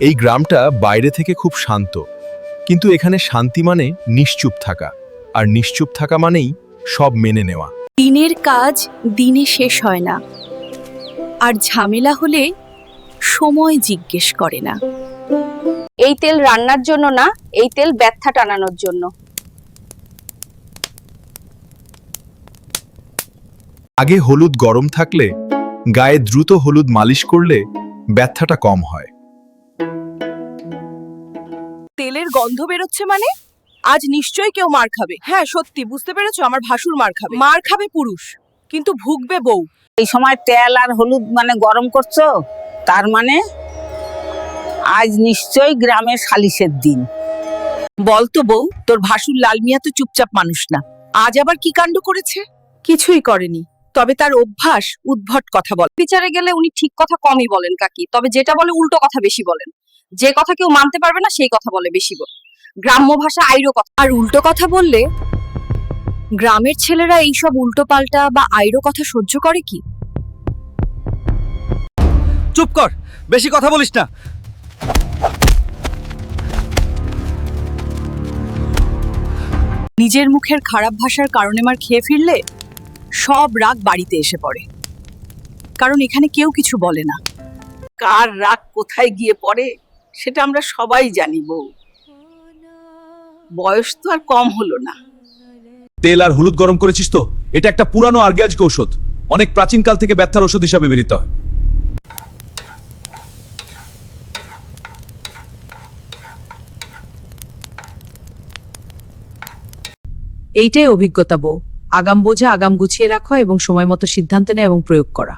এই গ্রামটা বাইরে থেকে খুব শান্ত, কিন্তু এখানে শান্তি মানে নিশ্চুপ থাকা, আর নিশ্চুপ থাকা মানেই সব মেনে নেওয়া। দিনের কাজ দিনে শেষ হয় না, আর ঝামেলা হলে সময় জিজ্ঞেস করে না। এই তেল রান্নার জন্য না, এই তেল ব্যথা টানানোর জন্য। আগে হলুদ গরম থাকলে গায়ে দ্রুত হলুদ মালিশ করলে ব্যথাটা কম হয়। তেলের গন্ধ বেরোচ্ছে মানে আজ নিশ্চয়ই কেউ মার খাবে। হ্যাঁ সত্যি, বুঝতে পেরেছো, আমার ভাসুর মার খাবে। মার খাবে পুরুষ, কিন্তু ভুগবে বউ। এই সময় তেল আর হলুদ গরম করছো, তার মানে আজ নিশ্চয়ই গ্রামের সালিশের দিন। বলতো বউ, তোর ভাসুর লাল মিয়া তো চুপচাপ মানুষ না, আজ আবার কি কাণ্ড করেছে? কিছুই করেনি, তবে তার অভ্যাস উদ্ভট কথা বল। বিচারে গেলে উনি ঠিক কথা কমই বলেন কাকি, তবে যেটা বলে উল্টো কথা বেশি বলেন। যে কথা কেউ মানতে পারবে না সেই কথা বলে বেশি। গ্রাম্য ভাষা আইরো কথা। আর উল্টো কথা বললে গ্রামের ছেলেরা এইসব উল্টো পাল্টা বা আইরো কথা সহ্য করে কি? চুপ কর, বেশি কথা বলিস না। নিজের মুখের খারাপ ভাষার কারণে মার খেয়ে ফিরলে সব রাগ বাড়িতে এসে পড়ে, কারণ এখানে কেউ কিছু বলে না। কার রাগ কোথায় গিয়ে পড়ে সেটা আমরা সবাই জানি বউ। বয়স তো আর কম হলো না। তেল আর হলুদ গরম করেছিস তো? এটা একটা পুরানো আর্গ্যাজিক ঔষধ, অনেক প্রাচীন কাল থেকে ব্যথার ঔষধ হিসাবে ব্যবহৃত হয়। এইটাই অভিজ্ঞতা বউ। আগাম বোঝা আগাম গুছিয়ে রাখা এবং সময় মতো সিদ্ধান্ত নেওয়া এবং প্রয়োগ করা।